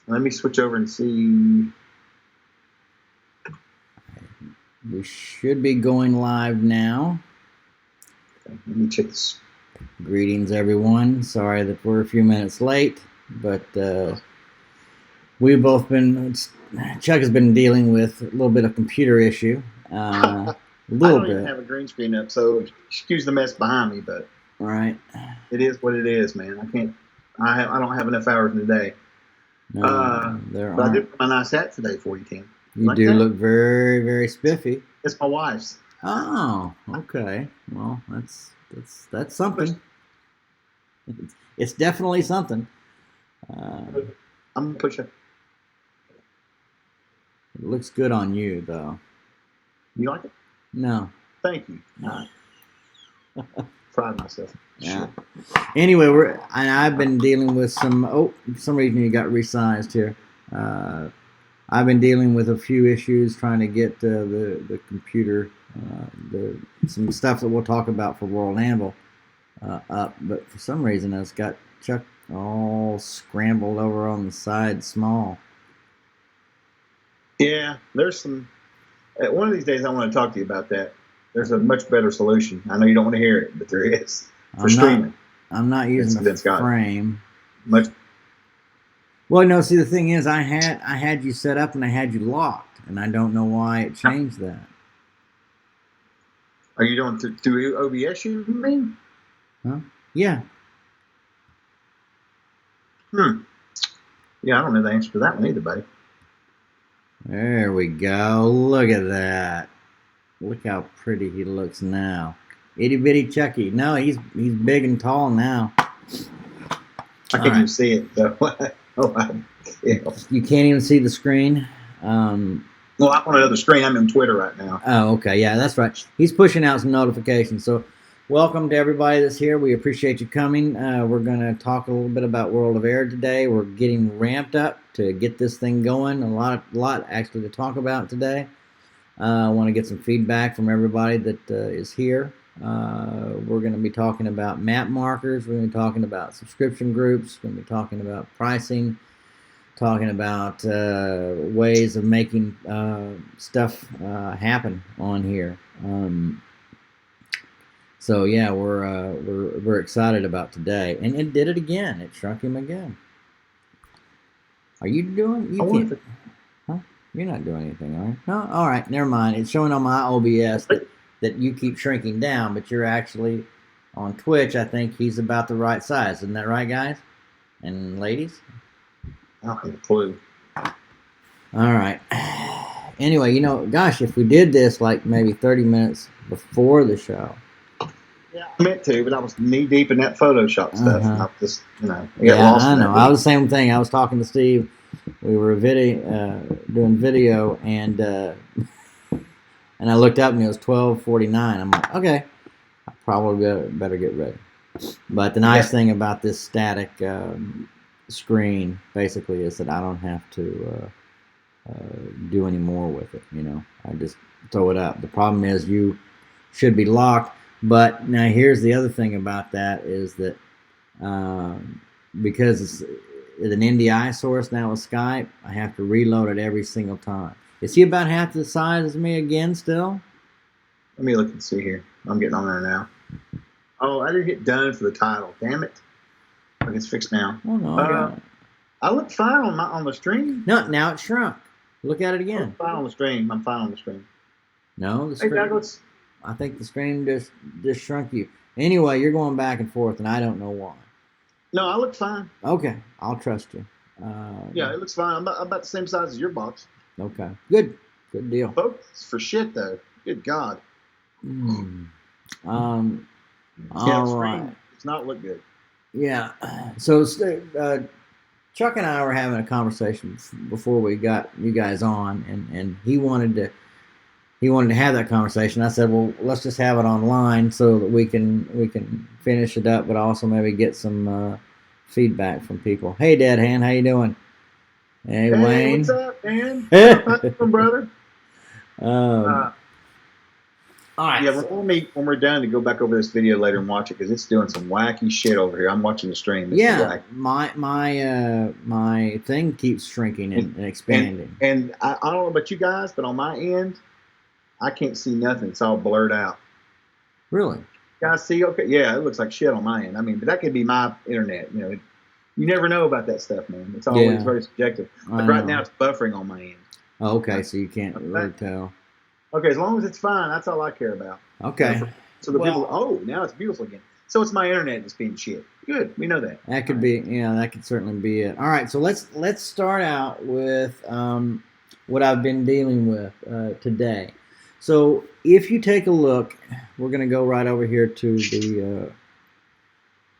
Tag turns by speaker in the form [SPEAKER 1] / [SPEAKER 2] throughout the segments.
[SPEAKER 1] Let me switch over and see.
[SPEAKER 2] We should be going live now.
[SPEAKER 1] Okay, let me check this.
[SPEAKER 2] Greetings, everyone. Sorry that we're a few minutes late, but we've both been. Chuck has been dealing with a little bit of computer issue. A little
[SPEAKER 1] I don't even have a green screen up, so excuse the mess behind me, but
[SPEAKER 2] all right,
[SPEAKER 1] it is what it is, man. I can't. I don't have enough hours in the day.
[SPEAKER 2] No, there
[SPEAKER 1] but
[SPEAKER 2] aren't.
[SPEAKER 1] I did put my nice hat today for you, Tim.
[SPEAKER 2] You
[SPEAKER 1] like
[SPEAKER 2] do
[SPEAKER 1] that?
[SPEAKER 2] Look very, very spiffy.
[SPEAKER 1] It's my wife's.
[SPEAKER 2] Oh, okay. Well, that's something. It's definitely something.
[SPEAKER 1] I'm gonna push it.
[SPEAKER 2] It looks good on you, though.
[SPEAKER 1] You like it?
[SPEAKER 2] No.
[SPEAKER 1] Thank you. Pride myself.
[SPEAKER 2] Yeah. Anyway, I've been dealing with some. Oh, for some reason you got resized here. I've been dealing with a few issues trying to get the computer, some stuff that we'll talk about for World Anvil up, but for some reason it's got Chuck all scrambled over on the side small.
[SPEAKER 1] Yeah, there's some. One of these days I want to talk to you about that. There's a much better solution. I know you don't want to hear it, but there is for streaming.
[SPEAKER 2] I'm not using the frame.
[SPEAKER 1] Much.
[SPEAKER 2] Well, no. See, the thing is, I had you set up and I had you locked, and I don't know why it changed that.
[SPEAKER 1] Are you doing through OBS? You mean?
[SPEAKER 2] Huh? Yeah.
[SPEAKER 1] Yeah, I don't know the answer to that one either, buddy.
[SPEAKER 2] There we go. Look at that. Look how pretty he looks now. Itty bitty Chucky. No, he's big and tall now.
[SPEAKER 1] I can't even see it though.
[SPEAKER 2] You can't even see the screen.
[SPEAKER 1] Well, I'm on another screen. I'm in Twitter right now.
[SPEAKER 2] Oh, okay. Yeah, that's right. He's pushing out some notifications. So welcome to everybody that's here. We appreciate you coming. We're going to talk a little bit about World of Aihrde today. We're getting ramped up to get this thing going. A lot actually to talk about today. I want to get some feedback from everybody that is here. We're going to be talking about map markers. We're going to be talking about subscription groups. We're going to be talking about pricing. Talking about ways of making stuff happen on here. So yeah, we're excited about today, and it did it again. It shrunk him again. Are you doing? Huh? You're not doing anything, are you? No. All right, never mind. It's showing on my OBS that you keep shrinking down, but you're actually on Twitch. I think he's about the right size. Isn't that right, guys and ladies?
[SPEAKER 1] I don't have a clue.
[SPEAKER 2] All right. Anyway, gosh, if we did this like maybe 30 minutes before the show.
[SPEAKER 1] Yeah, I meant to, but I was knee deep in that Photoshop stuff. And I just, I
[SPEAKER 2] know. I was the same thing. I was talking to Steve. We were doing video, and I looked up and it was 12:49. I'm like, okay, I probably better get ready. But the nice thing about this static screen basically is that I don't have to do any more with it. I just throw it up. The problem is you should be locked. But now here's the other thing about that is that because it's an NDI source now with Skype, I have to reload it every single time. Is he about half the size as me again still?
[SPEAKER 1] Let me look and see here. I'm getting on there now. Oh, I didn't hit done for the title. Damn it. Okay, it's fixed now.
[SPEAKER 2] Oh, no,
[SPEAKER 1] I look fine on the stream.
[SPEAKER 2] No, now it shrunk. Look at it again.
[SPEAKER 1] I'm fine on the stream.
[SPEAKER 2] No, the stream. Hey, I think the stream just shrunk you. Anyway, you're going back and forth, and I don't know why.
[SPEAKER 1] No, I look fine.
[SPEAKER 2] Okay, I'll trust you.
[SPEAKER 1] Yeah, it looks fine. I'm about the same size as your box.
[SPEAKER 2] Okay, good deal.
[SPEAKER 1] Folks, for shit though. Good God.
[SPEAKER 2] All right.
[SPEAKER 1] It's not look good.
[SPEAKER 2] Yeah. So Chuck and I were having a conversation before we got you guys on, and he wanted to have that conversation. I said, well, let's just have it online so that we can finish it up, but also maybe get some feedback from people. Hey, Dead Hand, how you doing? Hey, Wayne.
[SPEAKER 1] What's up, man? What's up, brother?
[SPEAKER 2] All right.
[SPEAKER 1] Yeah, remind me when we're done to go back over this video later and watch it because it's doing some wacky shit over here. I'm watching the stream. It's
[SPEAKER 2] Yeah,
[SPEAKER 1] wacky.
[SPEAKER 2] my thing keeps shrinking and expanding.
[SPEAKER 1] And I don't know about you guys, but on my end, I can't see nothing. It's all blurred out.
[SPEAKER 2] Really?
[SPEAKER 1] You guys see? Okay, yeah, it looks like shit on my end. I mean, but that could be my internet. You never know about that stuff, man. It's always very subjective. But right now, it's buffering on my end.
[SPEAKER 2] Oh, okay, so you can't really tell.
[SPEAKER 1] Okay, as long as it's fine, that's all I care about.
[SPEAKER 2] Okay.
[SPEAKER 1] So the people, oh, now it's beautiful again. So it's my internet that's being shit. Good, we know that.
[SPEAKER 2] That could be, yeah, that could certainly be it. All right, so let's start out with what I've been dealing with today. So if you take a look, we're going to go right over here to the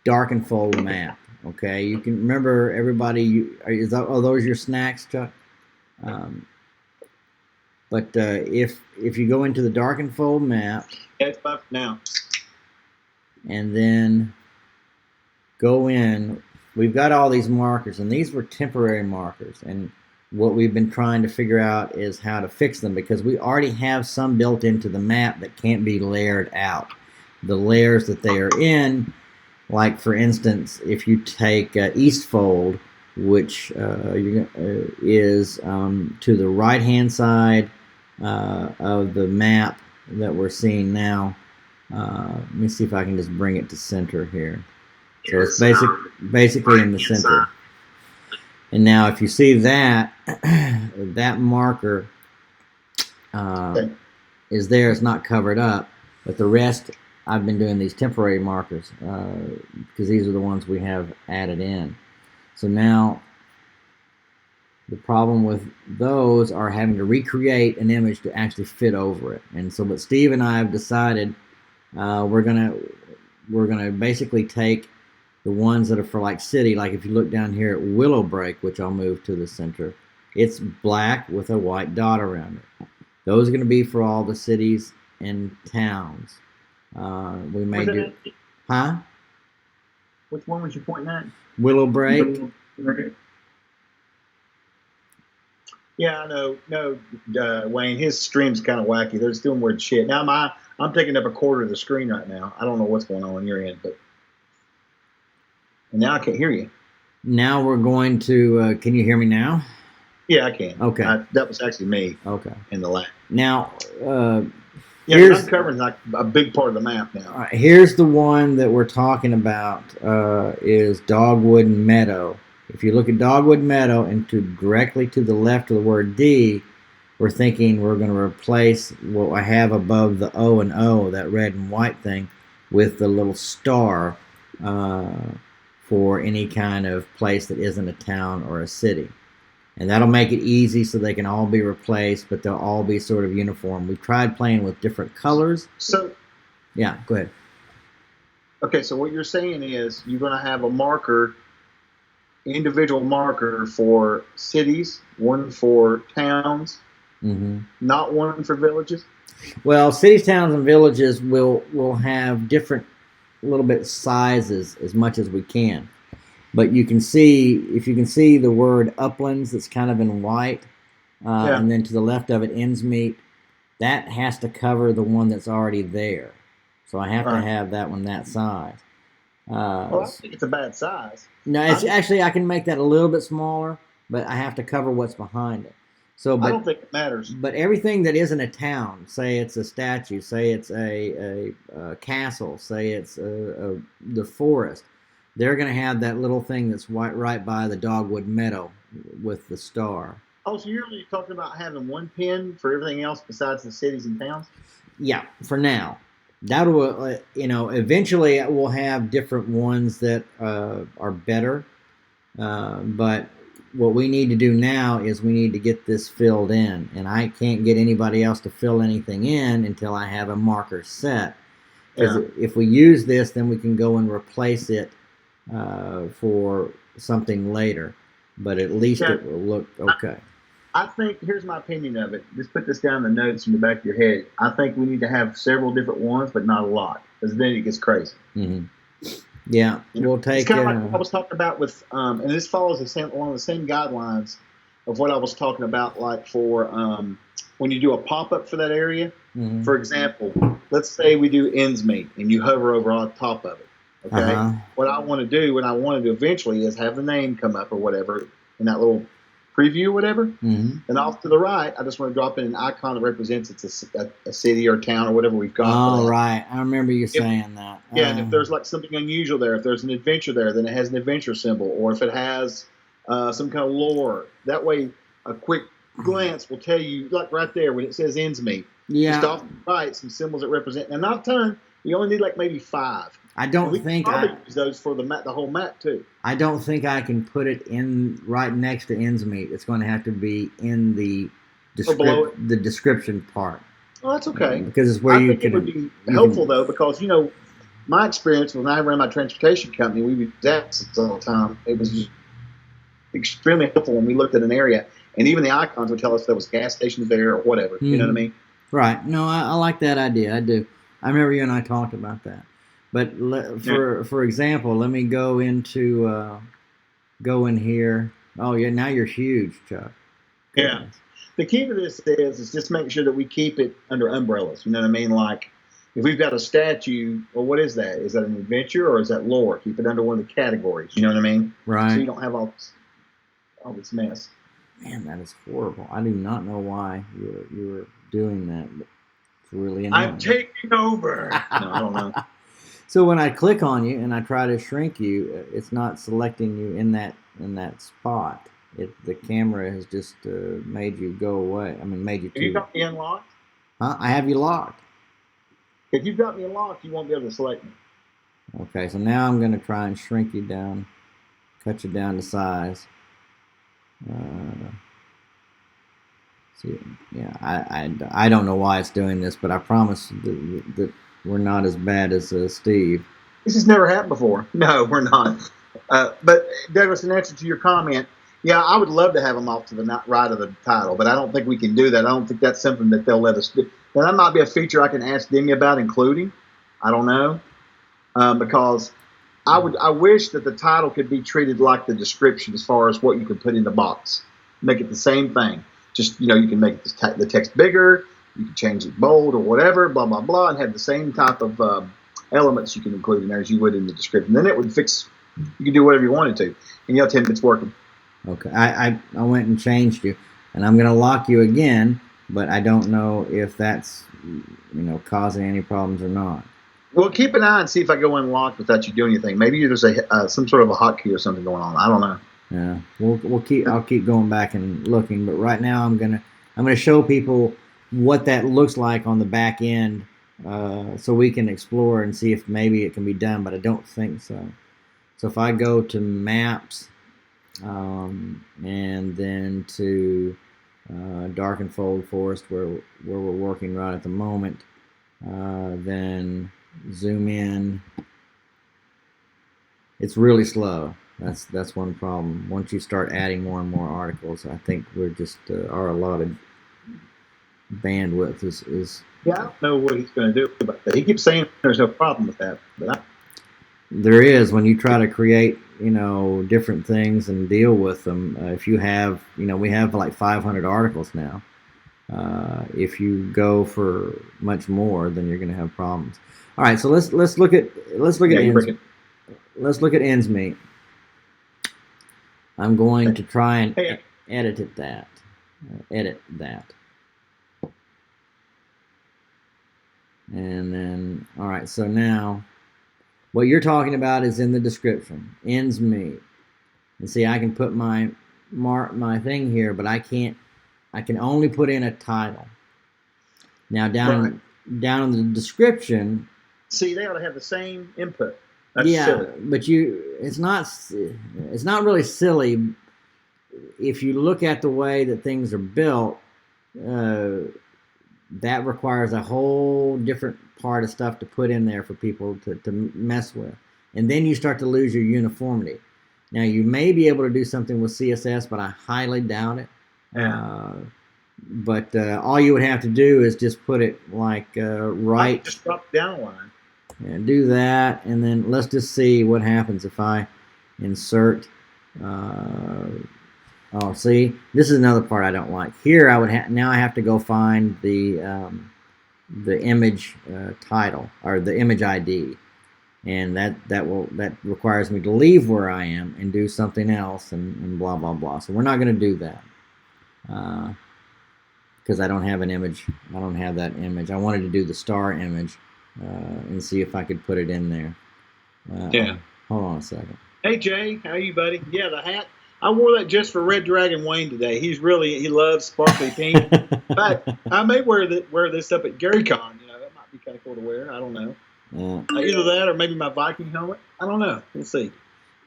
[SPEAKER 2] dark and fold map. Okay, you can remember everybody. Are those your snacks, Chuck? But if you go into the dark and fold map,
[SPEAKER 1] yeah, it's buffed now,
[SPEAKER 2] and then go in, we've got all these markers, and these were temporary markers. And what we've been trying to figure out is how to fix them because we already have some built into the map that can't be layered out. The layers that they are in, like for instance, if you take East Fold, which is to the right-hand side of the map that we're seeing now. Let me see if I can just bring it to center here. So it's basically in the center. And now if you see that, that marker is there. It's not covered up. But the rest, I've been doing these temporary markers because these are the ones we have added in. So now the problem with those are having to recreate an image to actually fit over it. And so what Steve and I have decided, we're gonna basically take the ones that are for like city, like if you look down here at Willow Break, which I'll move to the center, it's black with a white dot around it. Those are going to be for all the cities and towns. We may do, huh?
[SPEAKER 1] Which one was you pointing at?
[SPEAKER 2] Willow Break.
[SPEAKER 1] Yeah, I know. No, Wayne, his stream's kind of wacky. They're doing weird shit. Now I'm taking up a quarter of the screen right now. I don't know what's going on your end, but and now I can't hear you.
[SPEAKER 2] Now we're going to. Can you hear me now?
[SPEAKER 1] Yeah, I can.
[SPEAKER 2] Okay.
[SPEAKER 1] That was actually me.
[SPEAKER 2] Okay.
[SPEAKER 1] In the lab.
[SPEAKER 2] Now.
[SPEAKER 1] Yeah, I'm covering like a big part of the map now.
[SPEAKER 2] All right, here's the one that we're talking about. Is Dogwood Meadow. If you look at Dogwood Meadow and directly to the left of the word D, we're thinking we're going to replace what I have above the O and O, that red and white thing, with the little star for any kind of place that isn't a town or a city. And that'll make it easy so they can all be replaced, but they'll all be sort of uniform. We've tried playing with different colors.
[SPEAKER 1] So,
[SPEAKER 2] yeah, go ahead.
[SPEAKER 1] Okay, so what you're saying is you're going to have a marker, individual marker for cities, one for towns, not one for villages?
[SPEAKER 2] Well, cities, towns, and villages will have different little bit sizes as much as we can. But you can see, if you can see the word uplands that's kind of in white, and then to the left of it, Innsmeet, that has to cover the one that's already there. So I have to have that one that size.
[SPEAKER 1] Well, I think it's a bad size.
[SPEAKER 2] No, it's actually, I can make that a little bit smaller, but I have to cover what's behind it. So,
[SPEAKER 1] I don't think it matters.
[SPEAKER 2] But everything that isn't a town, say it's a statue, say it's a castle, say it's the forest, they're going to have that little thing that's right by the Dogwood Meadow with the star.
[SPEAKER 1] Oh, so you're really talking about having one pin for everything else besides the cities and towns?
[SPEAKER 2] Yeah, for now. That will, eventually we'll have different ones that are better. But what we need to do now is we need to get this filled in. And I can't get anybody else to fill anything in until I have a marker set. Because if we use this, then we can go and replace it for something later, but at least it will look okay.
[SPEAKER 1] I think, here's my opinion of it. Just put this down in the notes in the back of your head. I think we need to have several different ones, but not a lot, because then it gets crazy.
[SPEAKER 2] Yeah, we'll take.
[SPEAKER 1] It's kind of like what I was talking about with, and this follows along the same guidelines of what I was talking about, like for when you do a pop-up for that area.
[SPEAKER 2] Mm-hmm.
[SPEAKER 1] For example, let's say we do 𝚃𝚘𝚕𝚕 and you hover over on top of it. Okay.
[SPEAKER 2] Uh-huh.
[SPEAKER 1] What I want to do, what I want to do eventually is have the name come up or whatever in that little preview or whatever.
[SPEAKER 2] Mm-hmm.
[SPEAKER 1] And off to the right, I just want to drop in an icon that represents it's a city or town or whatever we've got.
[SPEAKER 2] Oh, right. I remember you saying that.
[SPEAKER 1] Yeah, and if there's like something unusual there, if there's an adventure there, then it has an adventure symbol. Or if it has some kind of lore, that way a quick glance will tell you, like right there when it says 𝚃𝚘𝚕𝚕.
[SPEAKER 2] Yeah.
[SPEAKER 1] Just off to the right, some symbols that represent. Now, not a ton. You only need like maybe 5.
[SPEAKER 2] I don't think
[SPEAKER 1] I use those for the map, the whole map too.
[SPEAKER 2] I don't think I can put it in right next to 𝚃𝚘𝚕𝚔. It's going to have to be in the description part.
[SPEAKER 1] Oh, that's okay.
[SPEAKER 2] Because it's where you can.
[SPEAKER 1] It would be helpful though, because my experience when I ran my transportation company, we would use that all the time. It was just extremely helpful when we looked at an area, and even the icons would tell us there was gas stations there or whatever. You know what I mean?
[SPEAKER 2] Right. No, I like that idea. I do. I remember you and I talked about that. But for example, let me go into go in here. Oh yeah, now you're huge, Chuck.
[SPEAKER 1] Goodness. Yeah. The key to this is just make sure that we keep it under umbrellas. You know what I mean? Like if we've got a statue, well, what is that? Is that an adventure or is that lore? Keep it under one of the categories. You know what I mean?
[SPEAKER 2] Right.
[SPEAKER 1] So you don't have all this mess.
[SPEAKER 2] Man, that is horrible. I do not know why you were doing that. But it's really annoying.
[SPEAKER 1] I'm taking over. No, I don't know.
[SPEAKER 2] So when I click on you and I try to shrink you, it's not selecting you in that spot. The camera has just made you go away. I mean, made you.
[SPEAKER 1] Have you got me unlocked?
[SPEAKER 2] Huh? I have you locked.
[SPEAKER 1] If you've got me unlocked, you won't be able to select me.
[SPEAKER 2] Okay, so now I'm going to try and shrink you down, cut you down to size. See, yeah, I don't know why it's doing this, but I promise that we're not as bad as Steve.
[SPEAKER 1] This has never happened before. No, we're not. But Douglas, in answer to your comment, yeah, I would love to have them off to the right of the title, but I don't think we can do that. I don't think that's something that they'll let us do. Now, that might be a feature I can ask Demi about including. I don't know, because I wish that the title could be treated like the description as far as what you could put in the box. Make it the same thing. Just, you can make the text bigger, you can change it bold or whatever, blah, blah, blah, and have the same type of elements you can include in there as you would in the description. Then it would fix, you can do whatever you wanted to. And you'll tell me it's working.
[SPEAKER 2] Okay, I went and changed you, and I'm going to lock you again, but I don't know if that's, causing any problems or not.
[SPEAKER 1] Well, keep an eye and see if I go unlocked without you doing anything. Maybe there's some sort of a hotkey or something going on. I don't know.
[SPEAKER 2] Yeah, I'll keep going back and looking, but right now I'm gonna show people what that looks like on the back end, so we can explore and see if maybe it can be done. But I don't think so. So if I go to Maps, and then to Dark and Fold Forest, where we're working right at the moment, then zoom in. It's really slow. That's one problem. Once you start adding more and more articles, I think we're just our allotted bandwidth is.
[SPEAKER 1] Yeah, I don't know what he's going to do about that. He keeps saying there's no problem with that, but
[SPEAKER 2] there is when you try to create, different things and deal with them. If you have, we have like 500 articles now. If you go for much more, then you're going to have problems. All right, so let's look at 𝚃𝚘𝚕𝚔. I'm going to try and edit that. And then, all right, so now what you're talking about is in the description. 𝚃𝚘𝚕𝚔. And see, I can put my thing here, but I can only put in a title. Now down in the description.
[SPEAKER 1] See, they ought to have the same input.
[SPEAKER 2] That's silly. But it's not really silly. If you look at the way that things are built, that requires a whole different part of stuff to put in there for people to mess with. And then you start to lose your uniformity. Now, you may be able to do something with CSS, but I highly doubt it.
[SPEAKER 1] Yeah.
[SPEAKER 2] But all you would have to do is just put it like right.
[SPEAKER 1] Just drop down a line.
[SPEAKER 2] And do that, and then let's just see what happens if I insert Oh, see, this is another part I don't like. Here, I would now I have to go find the image title or the image ID, and that requires me to leave where I am and do something else and blah blah blah. So we're not going to do that because I don't have an image. I don't have that image. I wanted to do the star image and see if I could put it in there.
[SPEAKER 1] Yeah.
[SPEAKER 2] Hold on a second.
[SPEAKER 1] Hey Jay, how are you, buddy? Yeah, the hat. I wore that just for Red Dragon Wayne today. He loves sparkly pink. But I may wear this up at GaryCon. You know, that might be kind of cool to wear. I don't know. Either that or maybe my Viking helmet. I don't know. We'll see.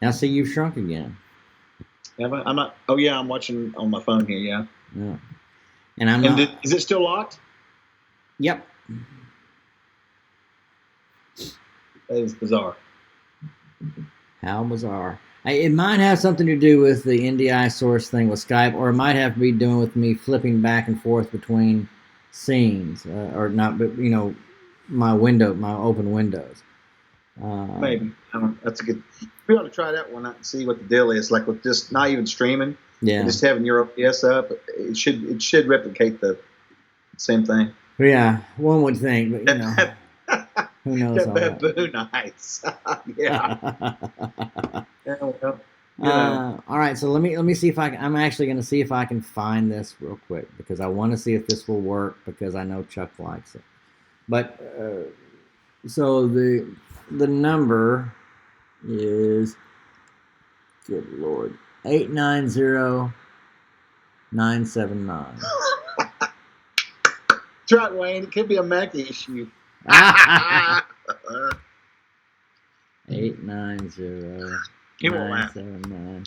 [SPEAKER 2] Now, see, you've shrunk again.
[SPEAKER 1] Have I? I'm not. Oh yeah, I'm watching on my phone here. Yeah.
[SPEAKER 2] Yeah. And I'm not.
[SPEAKER 1] Is it still locked?
[SPEAKER 2] Yep.
[SPEAKER 1] That is bizarre.
[SPEAKER 2] How bizarre. It might have something to do with the NDI source thing with Skype, or it might have to be doing with me flipping back and forth between scenes, or not, but you know, my open windows.
[SPEAKER 1] Maybe. That's a good. We ought to try that one out and see what the deal is. Like with just not even streaming, just having your OBS up, it should replicate the same thing.
[SPEAKER 2] Yeah, one would think, but you know, who knows?
[SPEAKER 1] Baboon eyes. Yeah. Yeah, well, you know.
[SPEAKER 2] All right, so let me see if I'm actually going to see if I can find this real quick because I want to see if this will work because I know Chuck likes it. But so the number is, good Lord, 890-979.
[SPEAKER 1] That's right, Wayne. It could be a Mac issue.
[SPEAKER 2] 890-979.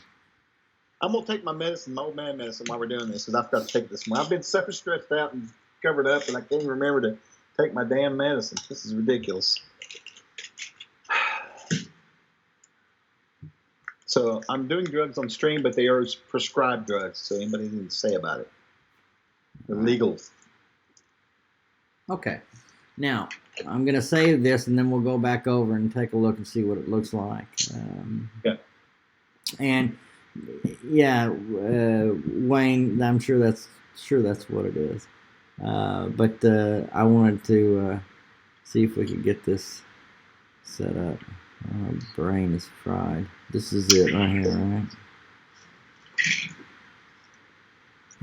[SPEAKER 1] I'm gonna take my medicine, my old man medicine, while we're doing this, because I've got to take this one. I've been so stressed out and covered up, and I can't even remember to take my damn medicine. This is ridiculous. So I'm doing drugs on stream, but they are prescribed drugs. So anybody needs to say about it? They're legal.
[SPEAKER 2] Okay. Now I'm gonna save this, and then we'll go back over and take a look and see what it looks like.
[SPEAKER 1] Okay.
[SPEAKER 2] And yeah, Wayne, I'm sure that's what it is. But I wanted to see if we could get this set up. My brain is fried. This is it right here,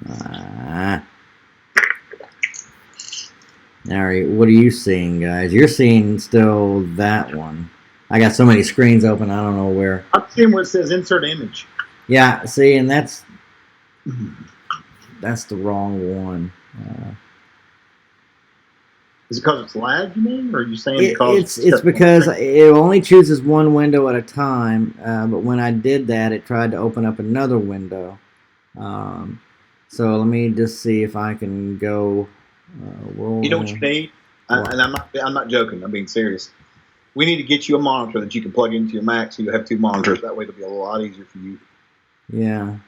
[SPEAKER 2] right? Now, what are you seeing, guys? You're seeing still that one. I got so many screens open, I don't know where.
[SPEAKER 1] I'm seeing where it says insert image.
[SPEAKER 2] Yeah, see, and that's the wrong one.
[SPEAKER 1] Is it because it's lag, you mean? Or are you saying because
[SPEAKER 2] it's because it only chooses one window at a time, but when I did that, it tried to open up another window. So let me just see if I can go.
[SPEAKER 1] You know what you need? And I'm not joking. I'm being serious. We need to get you a monitor that you can plug into your Mac, so you have two monitors. That way, it'll be a lot easier for you.
[SPEAKER 2] Yeah,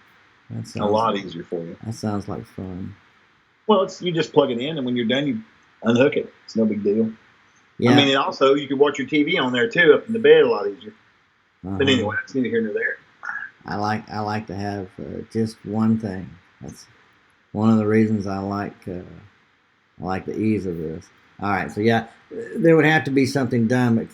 [SPEAKER 2] that sounds
[SPEAKER 1] a lot easier for you.
[SPEAKER 2] That sounds like fun.
[SPEAKER 1] Well, you just plug it in, and when you're done, you unhook it. It's no big deal. Yeah. I mean, and also you can watch your TV on there too, up in the bed, a lot easier. But anyway, it's neither here nor there.
[SPEAKER 2] I like to have just one thing. That's one of the reasons I like the ease of this. All right, so yeah, there would have to be something done. But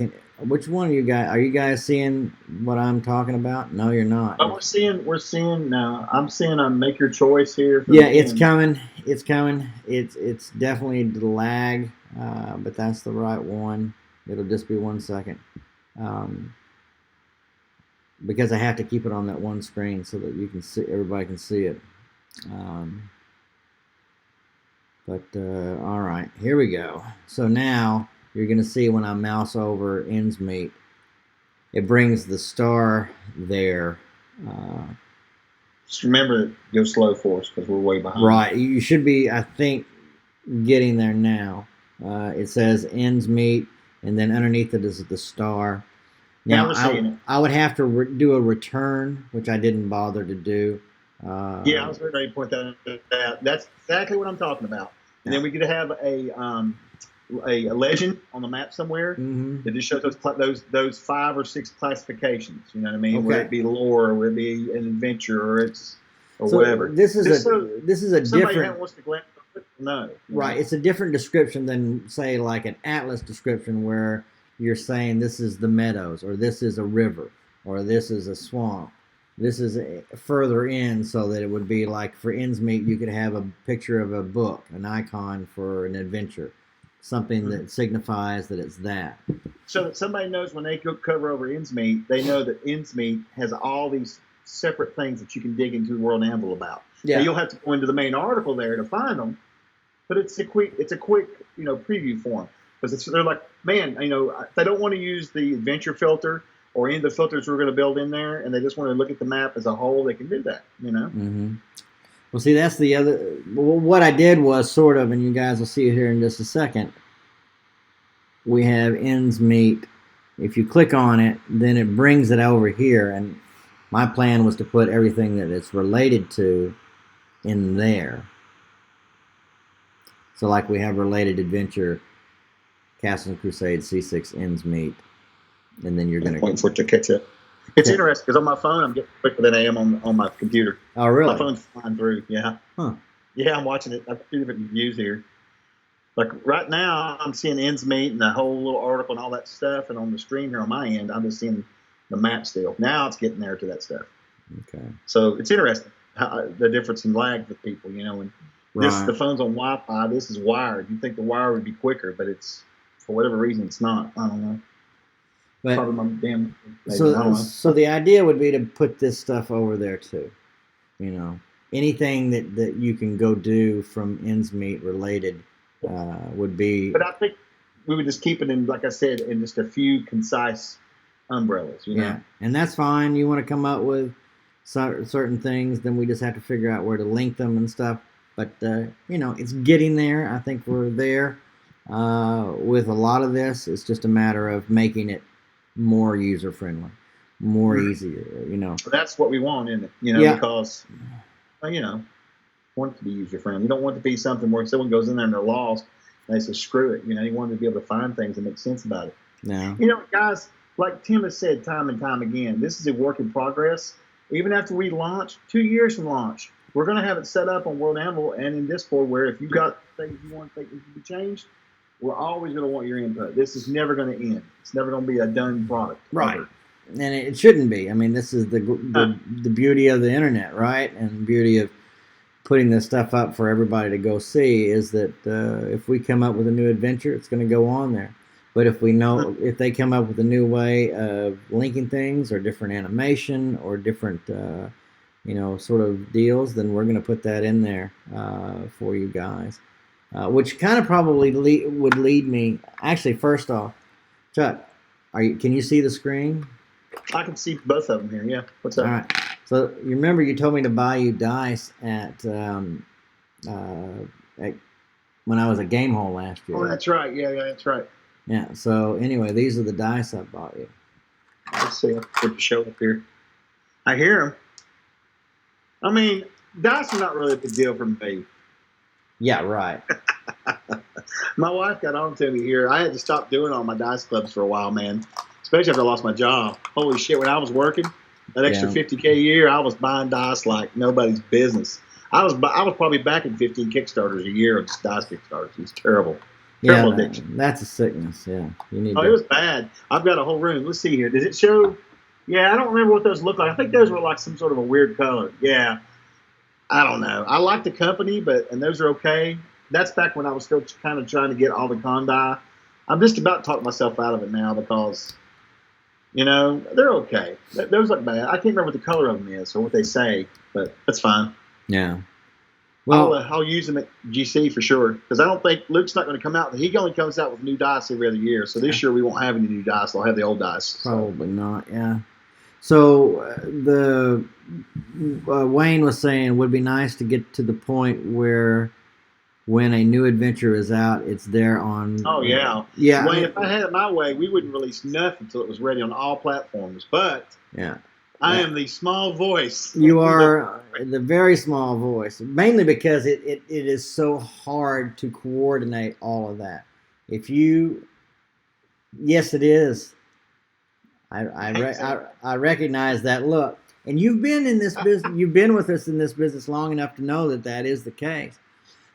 [SPEAKER 2] which one of you guys are you guys seeing what I'm talking about? No, you're not.
[SPEAKER 1] Oh, we're seeing now. I'm seeing a make your choice here.
[SPEAKER 2] Yeah, it's coming. It's coming. It's definitely the lag, but that's the right one. It'll just be 1 second, because I have to keep it on that one screen so that you can see, everybody can see it. All right, here we go. So now you're going to see when I mouse over ends meet, it brings the star there.
[SPEAKER 1] Just remember to go slow for us because we're way behind.
[SPEAKER 2] Right, you should be, I think, getting there now. It says ends meet, and then underneath it is the star. Now I would have to do a return, which I didn't bother to do.
[SPEAKER 1] Yeah, I was ready to point that out. That's exactly what I'm talking about. And then we could have a legend on the map somewhere that just shows those 5 or 6 classifications. You know what I mean?
[SPEAKER 2] Okay.
[SPEAKER 1] Whether it be lore, or whether it be an adventure, or it's or
[SPEAKER 2] So
[SPEAKER 1] whatever.
[SPEAKER 2] this is a
[SPEAKER 1] Somebody
[SPEAKER 2] different,
[SPEAKER 1] wants to glance at it, no.
[SPEAKER 2] right? It's a different description than say like an atlas description where you're saying this is the meadows, or this is a river, or this is a swamp. This is further in, so that it would be like for Innsmeet, you could have a picture of a book, an icon for an adventure, something that signifies that it's that.
[SPEAKER 1] So that somebody knows when they go cover over Innsmeet, they know that Innsmeet has all these separate things that you can dig into World Anvil about.
[SPEAKER 2] Yeah.
[SPEAKER 1] Now, you'll have to go into the main article there to find them, but it's a quick preview form, because they're like, man, if they don't want to use the adventure filter or any of the filters we're going to build in there, and they just want to look at the map as a whole, they can do that.
[SPEAKER 2] Mm-hmm. Well, see, that's the other. Well, what I did was sort of, and you guys will see it here in just a second. We have Innsmeet. If you click on it, then it brings it over here, and my plan was to put everything that it's related to in there. So, like we have related adventure, Castle and Crusade, C6, Innsmeet, and then you're going to
[SPEAKER 1] waiting for it to catch up. It's interesting because on my phone I'm getting quicker than I am on my computer.
[SPEAKER 2] Oh, really?
[SPEAKER 1] My phone's flying through. Yeah.
[SPEAKER 2] Huh.
[SPEAKER 1] Yeah, I'm watching it. I've 2 different views here. Like right now, I'm seeing Innsmeet and the whole little article and all that stuff, and on the stream here on my end, I'm just seeing the map still. Now it's getting there to that stuff.
[SPEAKER 2] Okay.
[SPEAKER 1] So it's interesting the difference in lag with people. And the phone's on Wi-Fi. This is wired. You'd think the wire would be quicker, but it's, for whatever reason, it's not. I don't know.
[SPEAKER 2] But,
[SPEAKER 1] probably my damn.
[SPEAKER 2] So the idea would be to put this stuff over there too. Anything that you can go do from Innsmeet related would be.
[SPEAKER 1] But I think we would just keep it in, like I said, in just a few concise umbrellas.
[SPEAKER 2] Yeah, and that's fine. You want to come up with certain things, then we just have to figure out where to link them and stuff. But it's getting there. I think we're there with a lot of this. It's just a matter of making it more user friendly, more easier.
[SPEAKER 1] That's what we want, isn't it? Because want it to be user friendly. You don't want it to be something where someone goes in there and they're lost and they say screw it. You want to be able to find things and make sense about it.
[SPEAKER 2] No.
[SPEAKER 1] Guys, like Tim has said time and time again, this is a work in progress. Even after we launch, 2 years from launch, we're going to have it set up on World Anvil and in Discord where if you've got things you want to be changed, we're always going to want your input. This is never going to end. It's never going to be a done product.
[SPEAKER 2] Right. Ever. And it shouldn't be. I mean, this is the beauty of the internet, right? And the beauty of putting this stuff up for everybody to go see is that if we come up with a new adventure, it's going to go on there. But if they come up with a new way of linking things or different animation or different, sort of deals, then we're going to put that in there for you guys. Which kind of probably would lead me. Actually, first off, Chuck, can you see the screen?
[SPEAKER 1] I can see both of them here. Yeah. What's up?
[SPEAKER 2] All right. So you remember you told me to buy you dice at when I was at Game Hole last year.
[SPEAKER 1] Oh, that's right. Yeah, that's right.
[SPEAKER 2] Yeah. So anyway, these are the dice I bought you.
[SPEAKER 1] Let's see. I'll put the show up here. I hear them. I mean, dice are not really a big deal for me.
[SPEAKER 2] Yeah, right.
[SPEAKER 1] My wife got on to me here. I had to stop doing all my dice clubs for a while, man. Especially after I lost my job. Holy shit! When I was working, that extra $50K a year, I was buying dice like nobody's business. I was probably backing 15 Kickstarters a year of dice Kickstarters. It was terrible. Terrible addiction.
[SPEAKER 2] That's a sickness. Yeah,
[SPEAKER 1] it was bad. I've got a whole room. Let's see here. Does it show? Yeah, I don't remember what those look like. I think those were like some sort of a weird color. Yeah, I don't know. I like the company, and those are okay. That's back when I was still kind of trying to get all the Condai. I'm just about to talk myself out of it now because. They're okay. Those look bad. I can't remember what the color of them is or what they say, but that's fine.
[SPEAKER 2] Yeah. Well,
[SPEAKER 1] I'll use them at GC for sure because I don't think Luke's not going to come out. He only comes out with new dice every other year. So this year we won't have any new dice. I'll have the old dice.
[SPEAKER 2] Probably not. Yeah. So Wayne was saying it would be nice to get to the point where when a new adventure is out, it's there on.
[SPEAKER 1] Oh yeah,
[SPEAKER 2] yeah.
[SPEAKER 1] Wayne, if I had it my way, we wouldn't release nothing until it was ready on all platforms. But
[SPEAKER 2] yeah,
[SPEAKER 1] I am the small voice.
[SPEAKER 2] You are the very small voice, mainly because it is so hard to coordinate all of that. Yes, it is. I recognize that look, And you've been in this business. You've been with us in this business long enough to know that that is the case.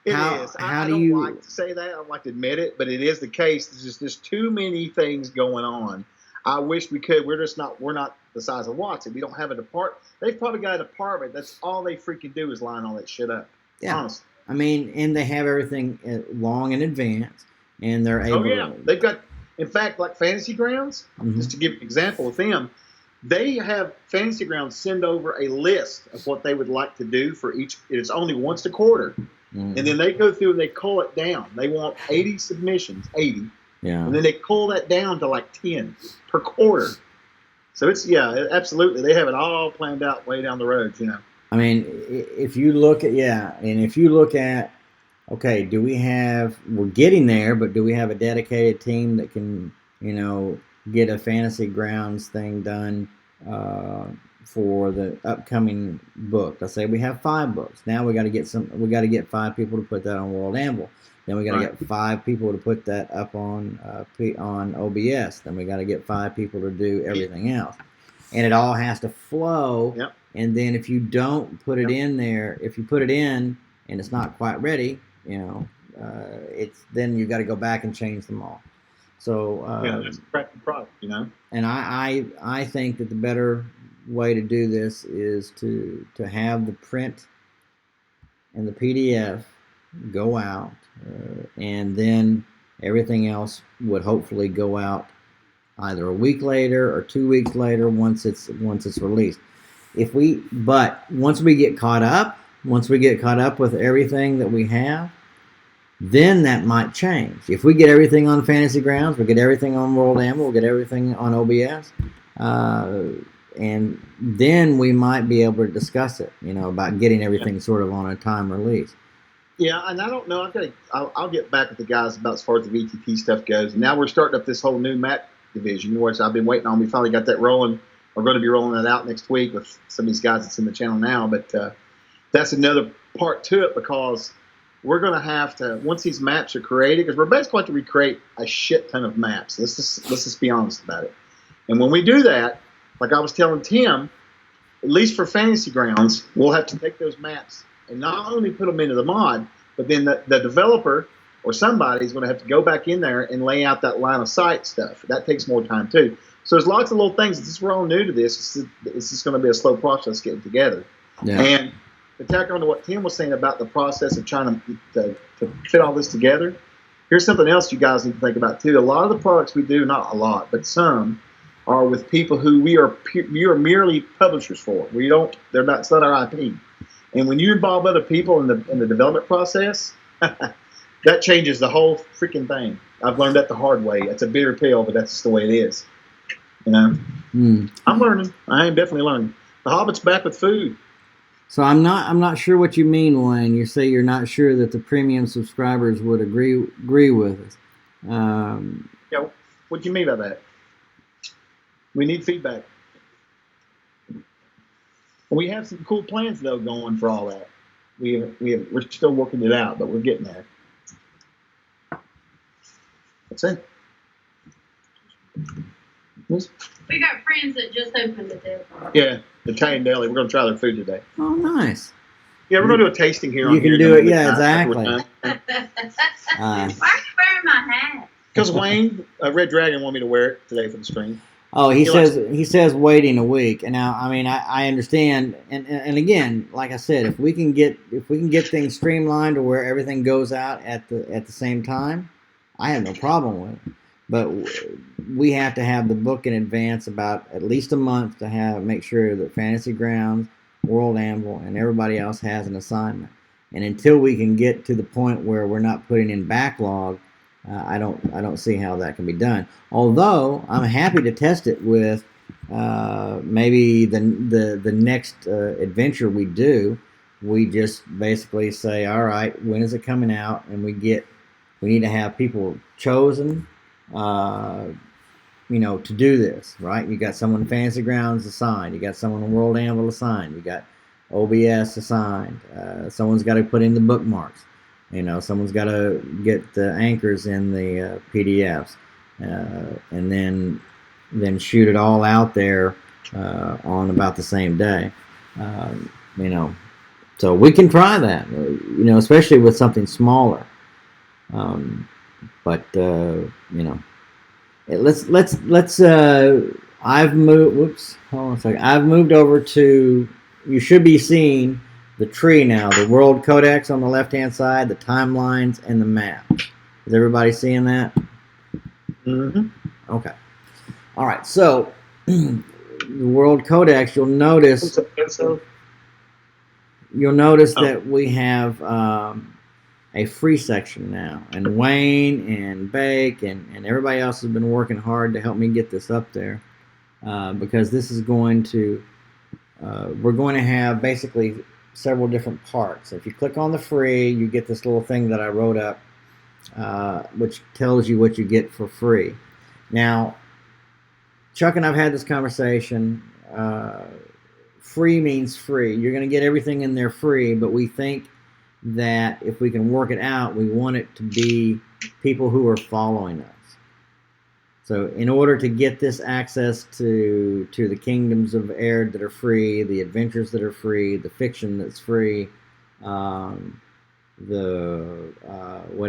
[SPEAKER 1] It is. I don't like to say that. I don't like to admit it, but it is the case. There's too many things going on. I wish we could. We're not the size of Watson. We don't have a department. They've probably got a department. That's all they freaking do is line all that shit up.
[SPEAKER 2] Yeah.
[SPEAKER 1] Honestly.
[SPEAKER 2] I mean, and they have everything long in advance, and they're able.
[SPEAKER 1] Oh yeah, they've got. In fact, like Fantasy Grounds, just to give an example with them, they have Fantasy Grounds send over a list of what they would like to do for each. It's only once a quarter, and then they go through and they cull it down. They want 80 submissions, 80.
[SPEAKER 2] Yeah.
[SPEAKER 1] And then they cull that down to like 10 per quarter. So it's absolutely. They have it all planned out way down the road, you know.
[SPEAKER 2] I mean, if you look at, okay, we're getting there, but do we have a dedicated team that can, get a Fantasy Grounds thing done for the upcoming book? Let's say we have 5 books. Now we got to get 5 people to put that on World Anvil. Then we got to get 5 people to put that up on OBS. Then we got to get 5 people to do everything else, and it all has to flow.
[SPEAKER 1] Yep.
[SPEAKER 2] And then if you don't put it in there, if you put it in and it's not quite ready, it's then you got to go back and change them all. So
[SPEAKER 1] it's a crappy product,
[SPEAKER 2] And I think that the better way to do this is to have the print and the PDF go out, and then everything else would hopefully go out either a week later or 2 weeks later once it's released. But once we get caught up with everything that we have, then that might change. If we get everything on Fantasy Grounds, we get everything on World Anvil, we'll get everything on OBS, and then we might be able to discuss it, about getting everything sort of on a time release.
[SPEAKER 1] Yeah, and I don't know. I'll get back with the guys about as far as the VTT stuff goes. And now we're starting up this whole new map division, which I've been waiting on. We finally got that rolling. We're going to be rolling that out next week with some of these guys that's in the channel now. But that's another part to it, because we're going to have to, once these maps are created, because we're basically going to recreate a shit ton of maps. Let's just be honest about it. And when we do that, like I was telling Tim, at least for Fantasy Grounds, we'll have to take those maps and not only put them into the mod, but then the developer or somebody is going to have to go back in there and lay out that line of sight stuff. That takes more time too. So there's lots of little things. Since we're all new to this, it's just going to be a slow process getting together. Yeah. And to tack on to what Tim was saying about the process of trying to fit all this together, here's something else you guys need to think about too. A lot of the products we do, not a lot, but some, are with people who we are merely publishers for. It's not our IP. And when you involve other people in the development process, that changes the whole freaking thing. I've learned that the hard way. It's a bitter pill, but that's just the way it is. I'm learning. I am definitely learning. The Hobbit's back with food.
[SPEAKER 2] So I'm not sure what you mean when you say you're not sure that the premium subscribers would agree with us.
[SPEAKER 1] Yeah, what do you mean by that? We need feedback. We have some cool plans though going for all that. We're still working it out, but we're getting there. That's it.
[SPEAKER 3] We got friends that just opened the deli.
[SPEAKER 1] Yeah, the Italian deli. We're going to try their food today.
[SPEAKER 2] Oh, nice.
[SPEAKER 1] Yeah, we're going to do a tasting here.
[SPEAKER 2] You can do it. Yeah, exactly.
[SPEAKER 3] Why are you wearing my hat?
[SPEAKER 1] Because Wayne, Red Dragon, wanted me to wear it today for the stream.
[SPEAKER 2] Oh, he says waiting a week. And now, I mean, I understand. And again, like I said, if we can get things streamlined to where everything goes out at the same time, I have no problem with it. But we have to have the book in advance about at least a month to make sure that Fantasy Grounds, World Anvil, and everybody else has an assignment. And until we can get to the point where we're not putting in backlog, I don't see how that can be done. Although I'm happy to test it with maybe the next adventure we do. We just basically say, all right, when is it coming out? And we need to have people chosen. To do this, right? You got someone in Fantasy Grounds assigned. You got someone in World Anvil assigned. You got OBS assigned. Someone's got to put in the bookmarks. Someone's got to get the anchors in the PDFs, and then shoot it all out there on about the same day. You know, so we can try that. You know, especially with something smaller. But you know, let's. I've moved. Whoops. Hold on a second. I've moved over to. You should be seeing the tree now. The World Codex on the left-hand side, the timelines, and the map. Is everybody seeing that?
[SPEAKER 1] Mm-hmm.
[SPEAKER 2] Okay. All right. So the World Codex. You'll notice that we have a free section now, and Wayne and Bake and everybody else has been working hard to help me get this up there, because this is going to we're going to have basically several different parts. If you click on the free, you get this little thing that I wrote up, which tells you what you get for free. Now, Chuck and I've had this conversation. Free means free. You're going to get everything in there free, but we think that if we can work it out, we want it to be people who are following us. So in order to get this access to the kingdoms of Aihrde that are free, the adventures that are free, the fiction that's free, what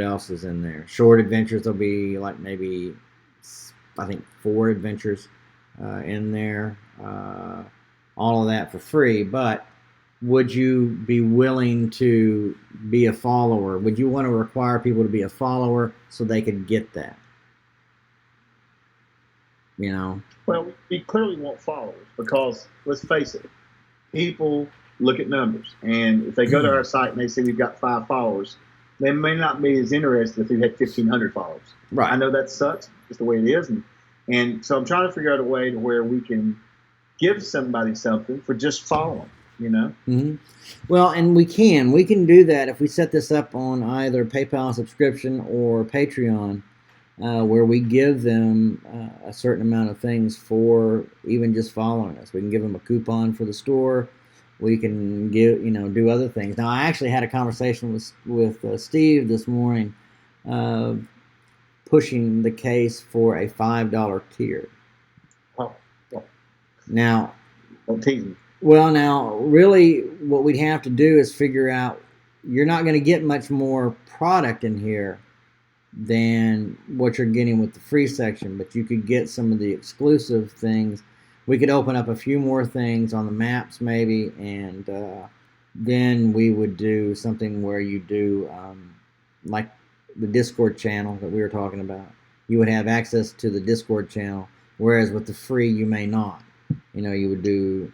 [SPEAKER 2] else is in there? Short adventures, there'll be like maybe, I think, 4 adventures in there. All of that for free, but would you be willing to be a follower? Would you want to require people to be a follower so they could get that? You know?
[SPEAKER 1] Well, we clearly want followers because, let's face it, people look at numbers. And if they go to our site and they see we've got 5 followers, they may not be as interested if we had 1,500 followers.
[SPEAKER 2] Right.
[SPEAKER 1] I know that sucks. It's the way it is. And so I'm trying to figure out a way to where we can give somebody something for just following, you know?
[SPEAKER 2] Mm-hmm. Well, and we can do that if we set this up on either PayPal subscription or Patreon, where we give them a certain amount of things for even just following us. We can give them a coupon for the store. We can give, do other things. Now, I actually had a conversation with Steve this morning, pushing the case for a $5 tier.
[SPEAKER 1] Oh.
[SPEAKER 2] Now,
[SPEAKER 1] well,
[SPEAKER 2] now, really, what we'd have to do is figure out, you're not going to get much more product in here than what you're getting with the free section, but you could get some of the exclusive things. We could open up a few more things on the maps maybe, and then we would do something where you do like the Discord channel that we were talking about. You would have access to the Discord channel, whereas with the free you may not. You would do,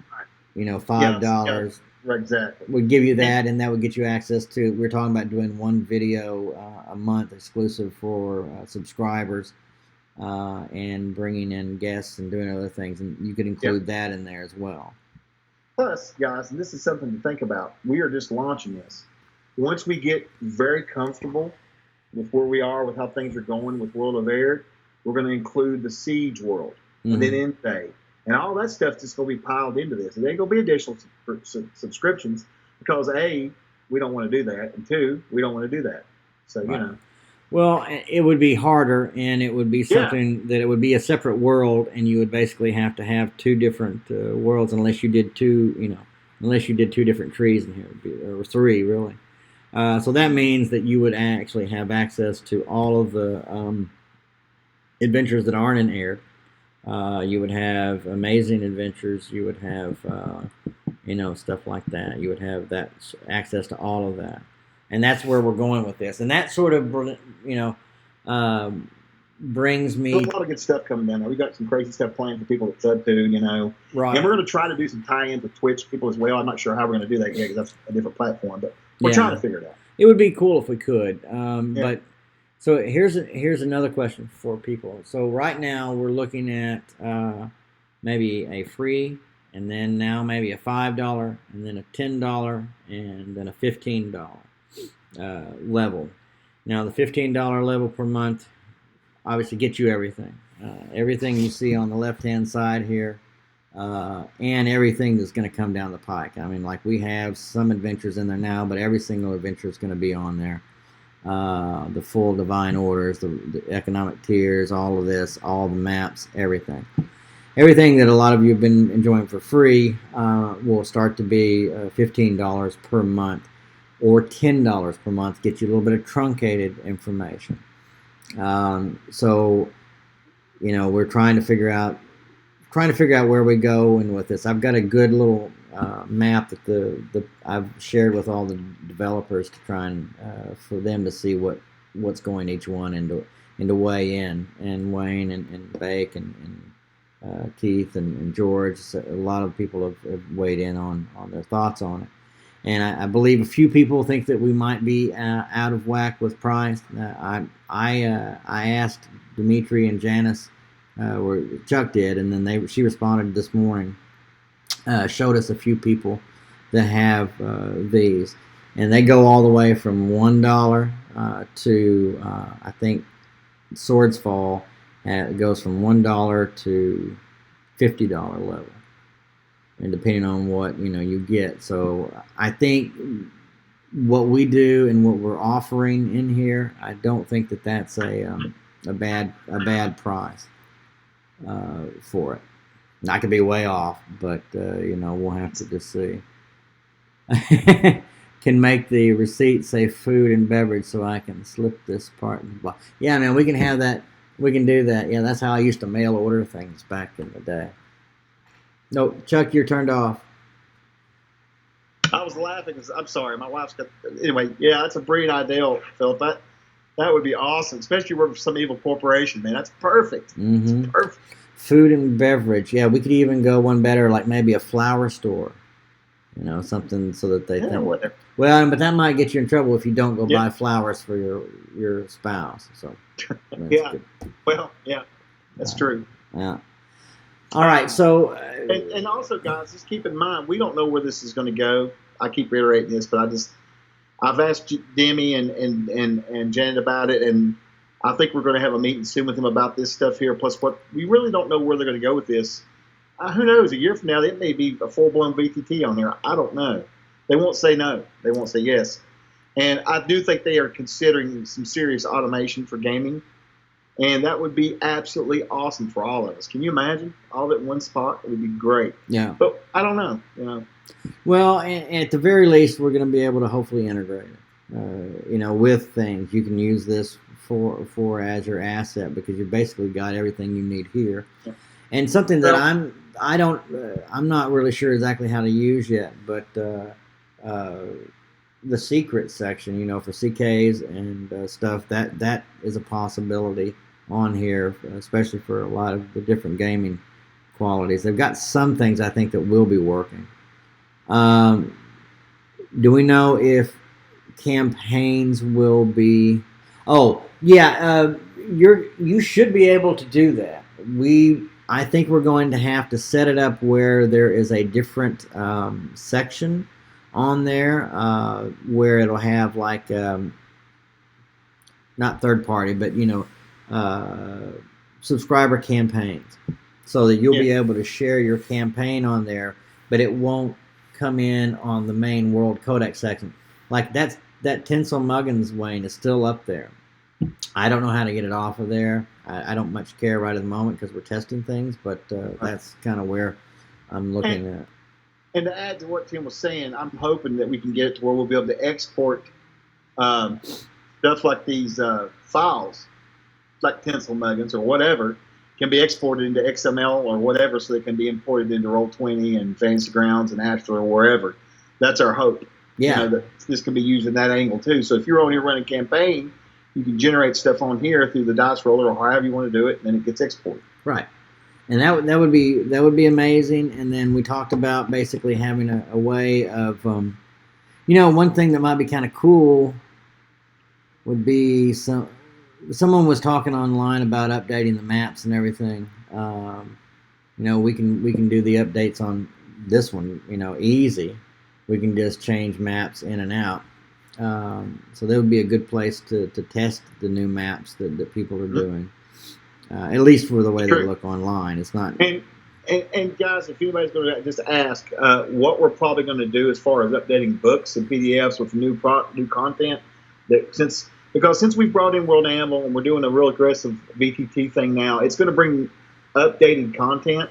[SPEAKER 2] $5.
[SPEAKER 1] Right, exactly.
[SPEAKER 2] Would give you that, and that would get you access to. We're talking about doing one video a month exclusive for subscribers, and bringing in guests and doing other things, and you could include that in there as well.
[SPEAKER 1] Plus, guys, and this is something to think about. We are just launching this. Once we get very comfortable with where we are, with how things are going with World of Aihrde, we're going to include the Siege world, and then Inday. And all that stuff's just going to be piled into this. And there ain't going to be additional subscriptions because, A, we don't want to do that, and 2, we don't want to do that. So,
[SPEAKER 2] right. Well, it would be harder, and it would be something that it would be a separate world, and you would basically have to have 2 different worlds unless you did 2, unless you did 2 different trees in here, or 3, really. So that means that you would actually have access to all of the adventures that aren't in Aihrde. You would have amazing adventures. You would have, stuff like that. You would have that access to all of that, and that's where we're going with this. And that sort of, brings me.
[SPEAKER 1] There's a lot of good stuff coming down there. We got some crazy stuff planned for people that sub to,
[SPEAKER 2] Right.
[SPEAKER 1] And we're going to try to do some tie-ins with Twitch people as well. I'm not sure how we're going to do that yet because that's a different platform, but we're trying to figure it out.
[SPEAKER 2] It would be cool if we could, but. So here's another question for people. So right now we're looking at maybe a free, and then now maybe a $5, and then a $10, and then a $15 level. Now the $15 level per month obviously gets you everything. Everything you see on the left-hand side here, and everything that's going to come down the pike. I mean, like, we have some adventures in there now, but every single adventure is going to be on there. The full divine orders, the economic tiers, all of this, all the maps, everything. everything that a lot of you have been enjoying for free will start to be $15 per month or $10 per month. Get you a little bit of truncated information. So, we're trying to figure out where we go and with this. I've got a good little map that I've shared with all the developers to try and for them to see what's going each one into weigh in, and Wayne and Bake and Keith and George. So a lot of people have weighed in on their thoughts on it. And I believe a few people think that we might be out of whack with price. I asked Dimitri and Janice, or Chuck did, and then she responded this morning. Showed us a few people that have these, and they go all the way from $1 to I think Swords Fall. It goes from $1 to $50 level, and depending on what you get. So I think what we do and what we're offering in here, I don't think that that's a bad price for it. I could be way off, but we'll have to just see. Can make the receipt say food and beverage so I can slip this part in the box. Yeah, man, we can have that. We can do that. Yeah, that's how I used to mail order things back in the day. No, Chuck, you're turned off.
[SPEAKER 1] I was laughing because I'm sorry, my wife's got. Anyway, yeah, that's a brilliant idea, Philip. That would be awesome, especially working for some evil corporation, man. That's perfect.
[SPEAKER 2] Mm-hmm.
[SPEAKER 1] It's perfect.
[SPEAKER 2] Food and beverage. Yeah, we could even go one better, like maybe a flower store. Something so that they think.
[SPEAKER 1] Whatever.
[SPEAKER 2] Well, but that might get you in trouble if you don't go buy flowers for your spouse. So
[SPEAKER 1] yeah. Good. Well, yeah, that's true.
[SPEAKER 2] Yeah. All right. So.
[SPEAKER 1] And also, guys, just keep in mind, we don't know where this is going to go. I keep reiterating this, but I've asked Demi and Janet about it, and I think we're going to have a meeting soon with them about this stuff here. Plus, we really don't know where they're going to go with this. Who knows? A year from now, it may be a full-blown VTT on there. I don't know. They won't say no. They won't say yes. And I do think they are considering some serious automation for gaming, and that would be absolutely awesome for all of us. Can you imagine all of it in one spot? It would be great.
[SPEAKER 2] Yeah.
[SPEAKER 1] But I don't know.
[SPEAKER 2] Well, at the very least, we're going to be able to hopefully integrate it. With things you can use this for as your asset, because you basically got everything you need here. Yeah. And something that I'm not really sure exactly how to use yet, but the secret section, for CKs and stuff, that is a possibility on here, especially for a lot of the different gaming qualities. They've got some things I think that will be working. Do we know if campaigns will be? Oh, yeah, you should be able to do that. I think we're going to have to set it up where there is a different section on there where it'll have like not third party, but subscriber campaigns, so that you'll be able to share your campaign on there, but it won't come in on the main world codex section. Like that 𝚃𝚘𝚘𝚕𝚔, Wayne, is still up there. I don't know how to get it off of there. I don't much care right at the moment because we're testing things, but that's kind of where I'm looking at.
[SPEAKER 1] And to add to what Tim was saying, I'm hoping that we can get it to where we'll be able to export stuff like these files, like 𝚃𝚘𝚘𝚕𝚔 or whatever, can be exported into XML or whatever, so they can be imported into Roll20 and Fantasy Grounds and Astra or wherever. That's our hope.
[SPEAKER 2] Yeah.
[SPEAKER 1] That this can be used in that angle too. So if you're on here running a campaign, you can generate stuff on here through the dice roller or however you want to do it, and then it gets exported.
[SPEAKER 2] Right. And that would be amazing. And then we talked about basically having a way of, one thing that might be kind of cool would be someone was talking online about updating the maps and everything. We can do the updates on this one, easy. We can just change maps in and out. So that would be a good place to test the new maps that people are doing. At least for the way they look online. It's not.
[SPEAKER 1] And guys, if anybody's going to just ask, what we're probably going to do as far as updating books and PDFs with new content, because since we brought in World Anvil and we're doing a real aggressive VTT thing now, it's going to bring updated content.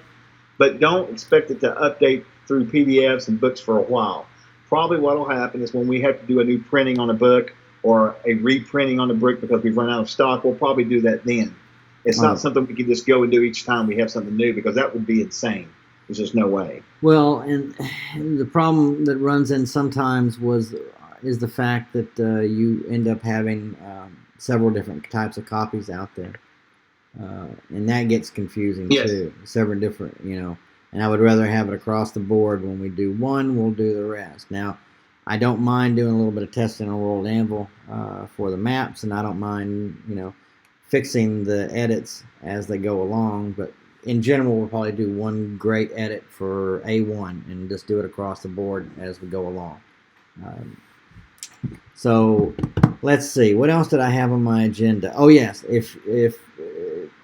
[SPEAKER 1] but don't expect it to update through PDFs and books for a while. Probably what will happen is when we have to do a new printing on a book or a reprinting on the book because we've run out of stock, we'll probably do that then. It's not something we can just go and do each time we have something new, because that would be insane. There's just no way.
[SPEAKER 2] Well, and the problem that runs in sometimes is the fact that you end up having several different types of copies out there, and that gets confusing too. Several different, and I would rather have it across the board. When we do one, we'll do the rest. Now, I don't mind doing a little bit of testing on World Anvil for the maps, and I don't mind, fixing the edits as they go along, but in general, we'll probably do one great edit for A1 and just do it across the board as we go along. So let's see, what else did I have on my agenda? Oh yes, if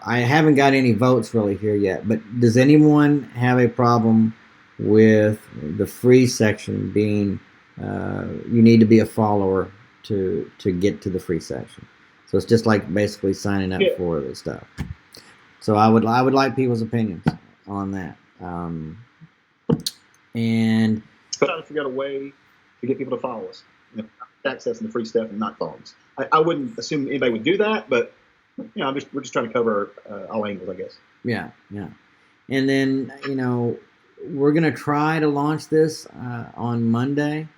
[SPEAKER 2] I haven't got any votes really here yet, but does anyone have a problem with the free section being you need to be a follower to get to the free section? So it's just like basically signing up for the stuff. So I would like people's opinions on that. And
[SPEAKER 1] trying to figure out a way to get people to follow us, accessing the free stuff and not follow us. I wouldn't assume anybody would do that, but we're just trying to cover all angles, I guess.
[SPEAKER 2] Yeah. And then we're gonna try to launch this on Monday.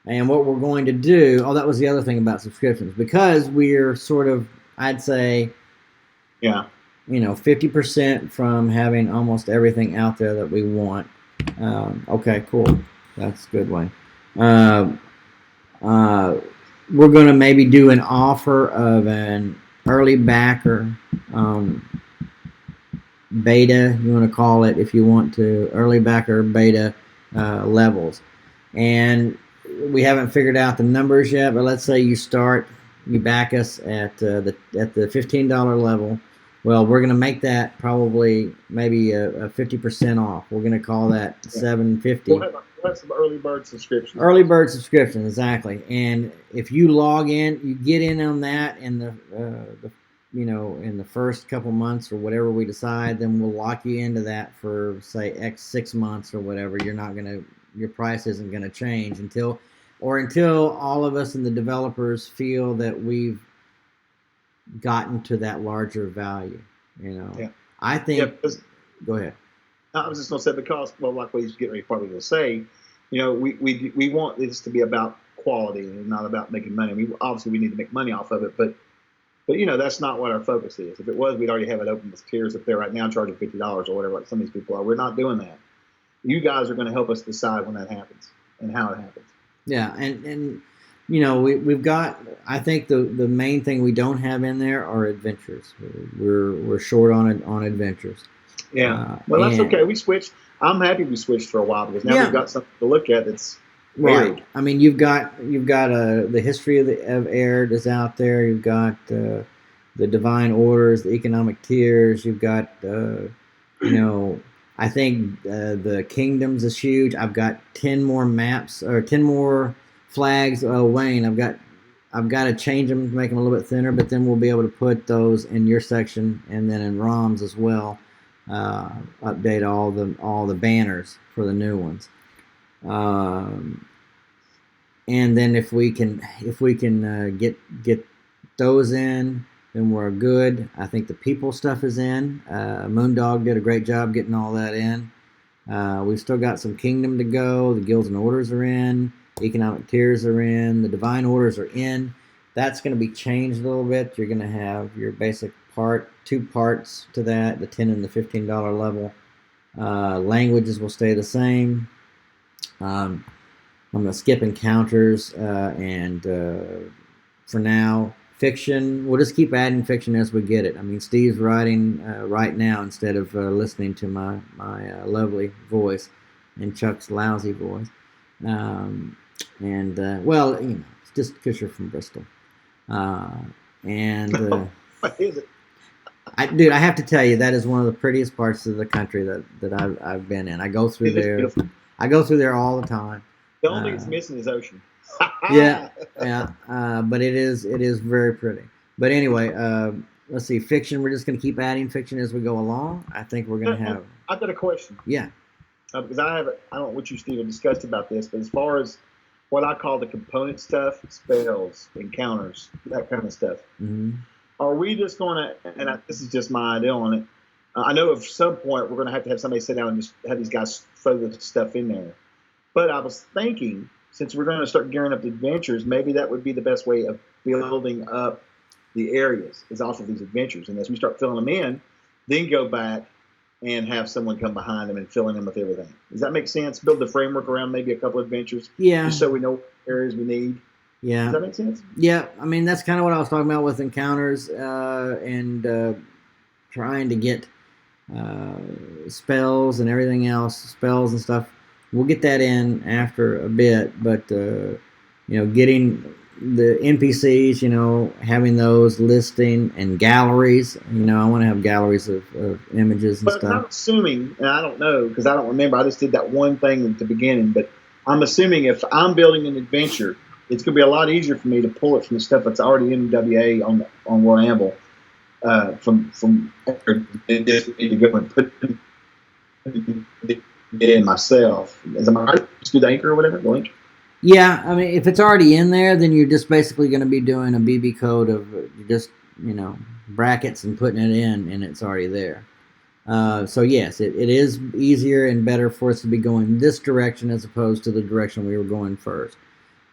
[SPEAKER 2] And what we're going to do, that was the other thing about subscriptions, because we're sort of, I'd say, 50% from having almost everything out there that we want. Okay, cool. That's a good one. We're going to maybe do an offer of an early backer beta, you want to call it, if you want to, early backer beta levels. And we haven't figured out the numbers yet, but let's say you back us at the $15 level. Well, we're going to make that probably maybe a 50% off. We're going to call that $7.50.
[SPEAKER 1] We'll have some early bird subscriptions.
[SPEAKER 2] Early bird subscription, exactly. And if you log in, you get in on that in the in the first couple months or whatever we decide, then we'll lock you into that for say X 6 months or whatever. Your price isn't going to change until all of us and the developers feel that we've gotten to that larger value. I think. Go ahead.
[SPEAKER 1] I was just going to say, because, like what he's getting ready probably to say, we want this to be about quality and not about making money. We need to make money off of it, but that's not what our focus is. If it was, we'd already have it open with tiers up there right now, charging $50 or whatever, like some of these people are. We're not doing that. You guys are going to help us decide when that happens and how it happens.
[SPEAKER 2] Yeah, and we've got. I think the main thing we don't have in there are adventures. We're short on adventures.
[SPEAKER 1] Yeah, that's okay. We switched. I'm happy we switched for a while, because now we've got something to look at that's varied.
[SPEAKER 2] Right. I mean, you've got the history of Aihrde is out there. You've got the divine orders, the economic tiers. You've got I think the kingdoms is huge. I've got 10 more maps or 10 more flags. Wayne, I've got to change them to make them a little bit thinner, but then we'll be able to put those in your section and then in ROMs as well. Update all the banners for the new ones. And then if we can get those in, then we're good. I think the people stuff is in. Moondog did a great job getting all that in. We've still got some kingdom to go. The guilds and orders are in. Economic tiers are in. The divine orders are in. That's going to be changed a little bit. You're going to have your basic two parts to that, the $10 and the $15 level. Languages will stay the same. I'm going to skip encounters and for now, fiction. We'll just keep adding fiction as we get it. I mean, Steve's writing right now instead of listening to my lovely voice and Chuck's lousy voice. It's just because you're from Bristol.
[SPEAKER 1] What is it?
[SPEAKER 2] Dude, I have to tell you, that is one of the prettiest parts of the country that I've been in. I go through there.
[SPEAKER 1] Beautiful.
[SPEAKER 2] I go through there all the time.
[SPEAKER 1] The only thing it's missing is ocean.
[SPEAKER 2] Yeah. But it is very pretty. But anyway, let's see, fiction. We're just going to keep adding fiction as we go along. I think we're going to have.
[SPEAKER 1] I've got a question.
[SPEAKER 2] Yeah.
[SPEAKER 1] Because I don't know what you, Steve, have discussed about this, but as far as what I call the component stuff, spells, encounters, that kind of stuff, are we just going to, and this is just my idea on it, I know at some point we're going to have somebody sit down and just have these guys throw this stuff in there. But I was thinking, since we're going to start gearing up the adventures, maybe that would be the best way of building up the areas, is off of these adventures. And as we start filling them in, then go back and have someone come behind them and fill in them with everything. Does that make sense? Build the framework around maybe a couple of adventures, just so we know what areas we need.
[SPEAKER 2] Yeah.
[SPEAKER 1] Does that make sense?
[SPEAKER 2] Yeah. I mean, that's kind of what I was talking about with encounters and trying to get spells and everything else, spells and stuff. We'll get that in after a bit, but getting the NPCs, having those listing and galleries. I want to have galleries of images and stuff.
[SPEAKER 1] But I'm assuming, and I don't know because I don't remember. I just did that one thing at the beginning. But I'm assuming if I'm building an adventure, it's going to be a lot easier for me to pull it from the stuff that's already in WA on World Anvil from to go and put it in myself. Am I right? Just do the anchor or whatever. The link.
[SPEAKER 2] Yeah, I mean, if it's already in there, then you're just basically going to be doing a BB code of just, brackets and putting it in, and it's already there. So, yes, it is easier and better for us to be going this direction as opposed to the direction we were going first.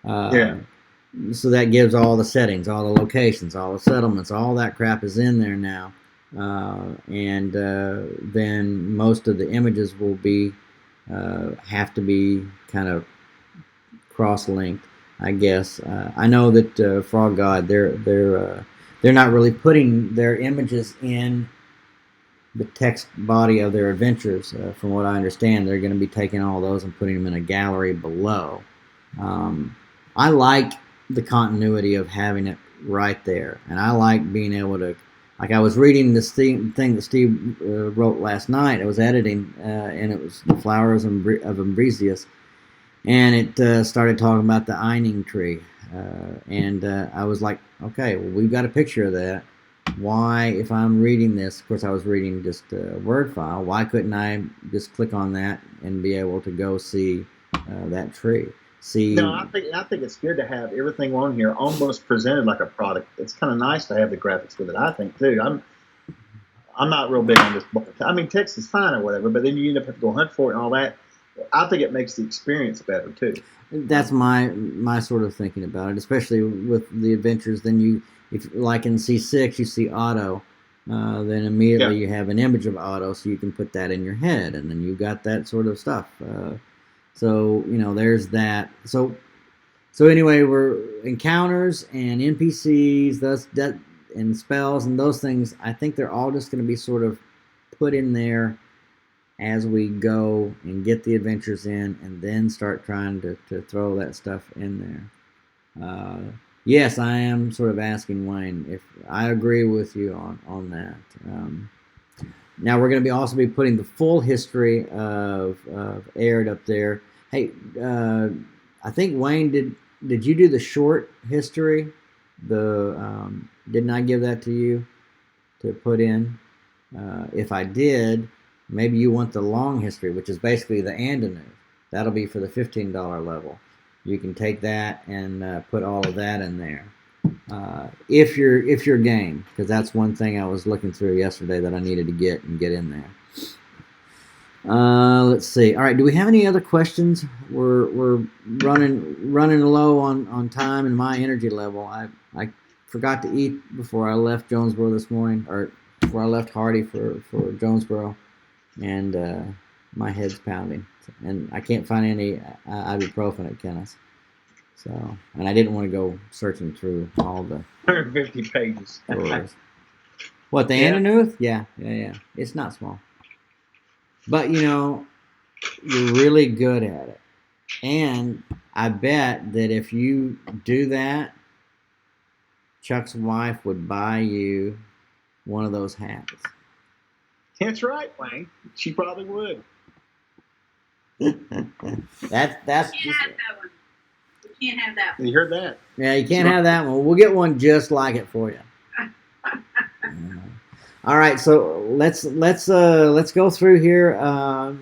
[SPEAKER 2] So that gives all the settings, all the locations, all the settlements, all that crap is in there now. And then most of the images will be have to be kind of cross-linked, I guess. I know that Frog God, they're not really putting their images in the text body of their adventures. From what I understand, they're going to be taking all those and putting them in a gallery below. I like the continuity of having it right there, and I like being able to. Like I was reading this thing that Steve wrote last night. I was editing, and it was the flowers of Ambrosius. And it started talking about the Eining tree. And I was like, okay, well, we've got a picture of that. Why, if I'm reading this, of course I was reading just a Word file, why couldn't I just click on that and be able to go see that tree? No,
[SPEAKER 1] I think it's good to have everything on here almost presented like a product. It's kind of nice to have the graphics with it, I think, too. I'm not real big on this book. I mean, text is fine or whatever, but then you end up having to go hunt for it and all that. I think it makes the experience better too.
[SPEAKER 2] That's my sort of thinking about it, especially with the adventures. Then if like in C6, you see Otto, then immediately you have an image of Otto, so you can put that in your head, and then you got that sort of stuff. So there's that. So anyway, we're encounters and NPCs, and spells and those things. I think they're all just going to be sort of put in there as we go and get the adventures in, and then start trying to throw that stuff in there. Yes, I am sort of asking Wayne if I agree with you on that. Now we're going to also be putting the full history of Aihrde up there. Hey, I think Wayne, did you do the short history? Didn't I give that to you to put in? If I did, maybe you want the long history, which is basically the Anvil. That'll be for the $15 level. You can take that and put all of that in there. If you're game, because that's one thing I was looking through yesterday that I needed to get in there. Let's see. All right, do we have any other questions? We're running low on time and my energy level. I forgot to eat before I left Jonesboro this morning, or before I left Hardy for Jonesboro, and my head's pounding, and I can't find any ibuprofen at Kenneth's. So, and I didn't want to go searching through all the
[SPEAKER 1] 150 pages.
[SPEAKER 2] What, the Anvil? Yeah. It's not small. But, you're really good at it. And I bet that if you do that, Chuck's wife would buy you one of those hats.
[SPEAKER 1] That's right, Wayne. She probably would.
[SPEAKER 2] That's
[SPEAKER 3] You can't have that one. You can't have that one.
[SPEAKER 1] You heard that?
[SPEAKER 2] Yeah, you can't have that one. We'll get one just like it for you. All right, so let's go through here.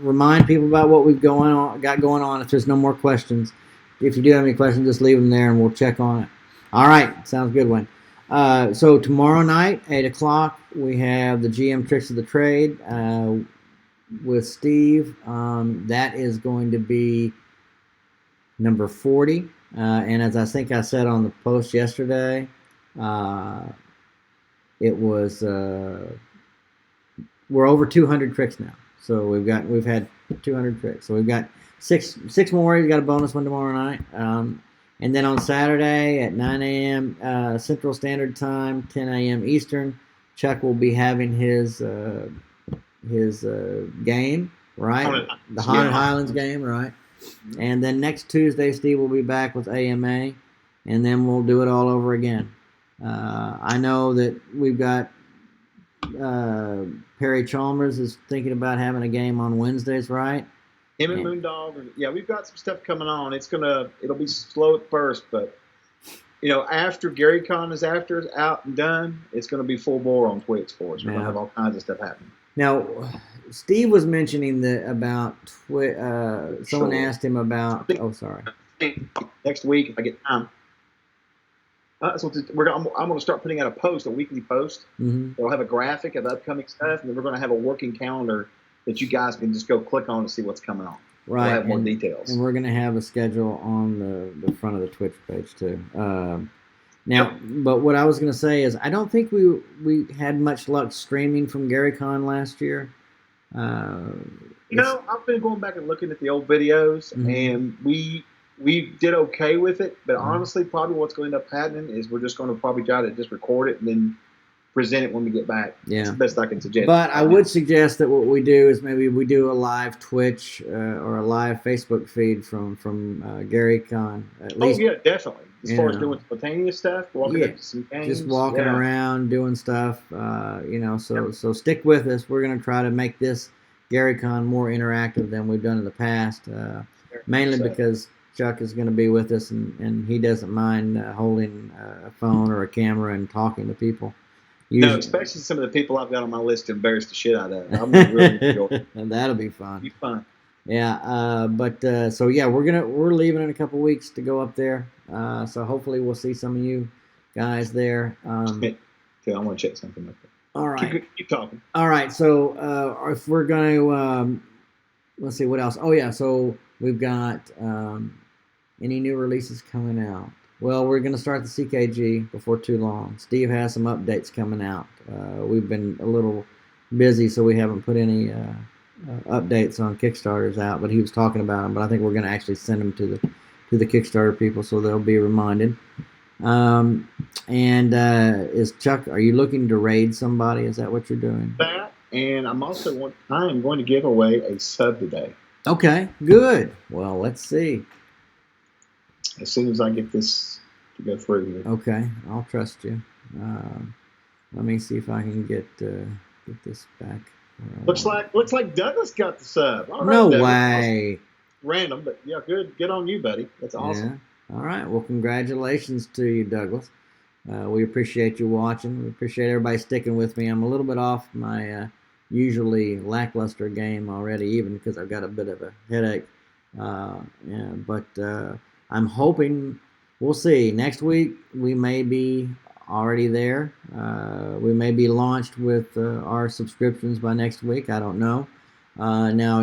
[SPEAKER 2] Remind people about what we've got going on. If there's no more questions, if you do have any questions, just leave them there, and we'll check on it. All right, sounds good, Wayne. So tomorrow night, 8 o'clock, we have the GM Tricks of the Trade with Steve. That is going to be number 40. And as I think I said on the post yesterday, it was we're over 200 tricks now. So we've had 200 tricks. So we've got six more. We've got a bonus one tomorrow night. And then on Saturday at 9 a.m. Central Standard Time, 10 a.m. Eastern, Chuck will be having his game, right? The Haunted Highlands game, right? And then next Tuesday, Steve will be back with AMA, and then we'll do it all over again. I know that we've got Perry Chalmers is thinking about having a game on Wednesdays, right?
[SPEAKER 1] Him and Moondog. Yeah, we've got some stuff coming on. It'll be slow at first, but after GaryCon is out and done, it's going to be full bore on Twitch for us. We're going to have all kinds of stuff happening.
[SPEAKER 2] Now, Steve was mentioning that about someone asked him about. Oh, sorry.
[SPEAKER 1] Next week, if I get time. So I'm going to start putting out a weekly post.
[SPEAKER 2] Mm-hmm.
[SPEAKER 1] It'll have a graphic of upcoming stuff, and then we're going to have a working calendar that you guys can just go click on and see what's coming on.
[SPEAKER 2] Right.
[SPEAKER 1] We'll have more details.
[SPEAKER 2] And we're going to have a schedule on the front of the Twitch page too. But what I was going to say is I don't think we had much luck streaming from GaryCon last year.
[SPEAKER 1] I've been going back and looking at the old videos,
[SPEAKER 2] mm-hmm.
[SPEAKER 1] and we did okay with it. But honestly, probably what's going to end up happening is we're just going to probably try to just record it and then present it when we get back.
[SPEAKER 2] Yeah.
[SPEAKER 1] That's the best I can suggest.
[SPEAKER 2] But I would suggest that what we do is maybe we do a live Twitch or a live Facebook feed from GaryCon. At least,
[SPEAKER 1] yeah, definitely. As far as doing spontaneous stuff, walking up to some games.
[SPEAKER 2] Just walking around, doing stuff, So stick with us. We're going to try to make this GaryCon more interactive than we've done in the past, mainly because Chuck is going to be with us, and he doesn't mind holding a phone or a camera and talking to people.
[SPEAKER 1] No, especially some of the people I've got on my list to embarrass the shit out of. I'm really enjoying it.
[SPEAKER 2] That'll be fun.
[SPEAKER 1] Be fun.
[SPEAKER 2] Yeah, we're leaving in a couple weeks to go up there. So hopefully we'll see some of you guys there.
[SPEAKER 1] I want to check something up there.
[SPEAKER 2] All right.
[SPEAKER 1] Keep talking.
[SPEAKER 2] All right. So if we're going to, let's see what else. Oh yeah. So we've got any new releases coming out. Well, we're going to start the CKG before too long. Steve has some updates coming out. We've been a little busy, so we haven't put any updates on Kickstarters out, but he was talking about them. But I think we're going to actually send them to the Kickstarter people, so they'll be reminded. Is Chuck? Are you looking to raid somebody? Is that what you're doing?
[SPEAKER 1] That, and I am going to give away a sub today.
[SPEAKER 2] Okay, good. Well, let's see.
[SPEAKER 1] As soon as I get this to go through here.
[SPEAKER 2] Okay, I'll trust you. Let me see if I can get this back.
[SPEAKER 1] Looks like Douglas got the sub. All right,
[SPEAKER 2] no
[SPEAKER 1] Douglas.
[SPEAKER 2] way.
[SPEAKER 1] Random, but yeah, good. Good on you, buddy. That's awesome.
[SPEAKER 2] Yeah. All right. Well, congratulations to you, Douglas. We appreciate you watching. We appreciate everybody sticking with me. I'm a little bit off my usually lackluster game already, even because I've got a bit of a headache. But I'm hoping, we'll see. Next week, we may be already there. We may be launched with our subscriptions by next week. I don't know. Now,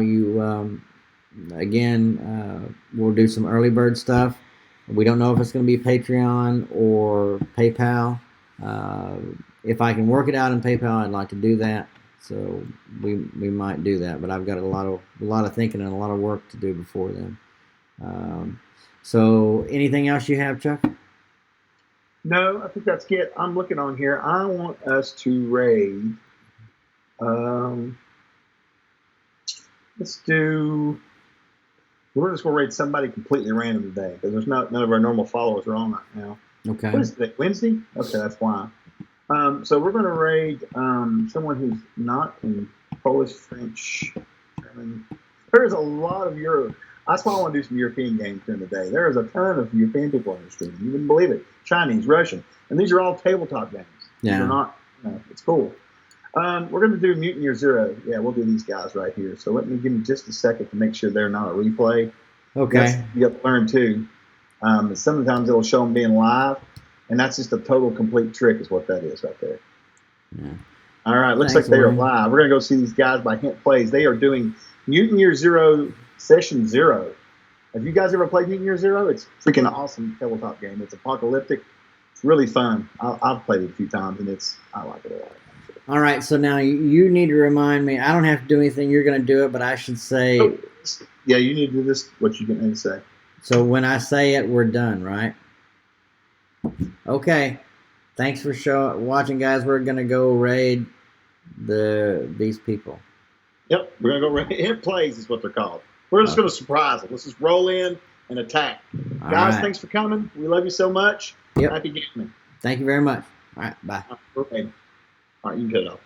[SPEAKER 2] we'll do some early bird stuff. We don't know if it's going to be Patreon or PayPal. If I can work it out in PayPal, I'd like to do that. So we might do that. But I've got a lot of thinking and a lot of work to do before then. So anything else you have, Chuck?
[SPEAKER 1] No, I think that's it. I'm looking on here. I want us to raid. Let's do. We're just going to raid somebody completely random today because there's none of our normal followers are on right now.
[SPEAKER 2] Okay.
[SPEAKER 1] What is it? Wednesday? Okay, that's why. So we're going to raid someone who's not in Polish, French, German. There's a lot of Euro. That's why I want to do some European games during the day. There is a ton of European people on the stream. You wouldn't believe it. Chinese, Russian. And these are all tabletop games.
[SPEAKER 2] Yeah.
[SPEAKER 1] They're not, it's cool. We're going to do Mutant Year Zero. Yeah, we'll do these guys right here. So let me give me just a second to make sure they're not a replay.
[SPEAKER 2] Okay.
[SPEAKER 1] You have to learn too. Sometimes it'll show them being live, and that's just a total complete trick is what that is right there.
[SPEAKER 2] Yeah.
[SPEAKER 1] All right, looks
[SPEAKER 2] Thanks,
[SPEAKER 1] like they are
[SPEAKER 2] Warren.
[SPEAKER 1] live. We're going to go see these guys by Hint Plays. They are doing Mutant Year Zero Session 0. Have you guys ever played Mutant Year Zero? It's freaking awesome tabletop game. It's apocalyptic. It's really fun. I've played it a few times, and I like it a lot.
[SPEAKER 2] All right, so now you need to remind me. I don't have to do anything. You're going to do it, but I should say.
[SPEAKER 1] Oh, yeah, you need to do this. What you going to say?
[SPEAKER 2] So when I say it, we're done, right? Okay. Thanks for watching, guys. We're going to go raid these people.
[SPEAKER 1] Yep, we're going to go raid. Hint Plays is what they're called. We're just going to surprise them. Let's just roll in and attack.
[SPEAKER 2] All
[SPEAKER 1] Guys,
[SPEAKER 2] right.
[SPEAKER 1] thanks for coming. We love you so much.
[SPEAKER 2] Yep.
[SPEAKER 1] Happy gaming.
[SPEAKER 2] Thank you very much. All right, bye.
[SPEAKER 1] Okay. All right, you can cut it off.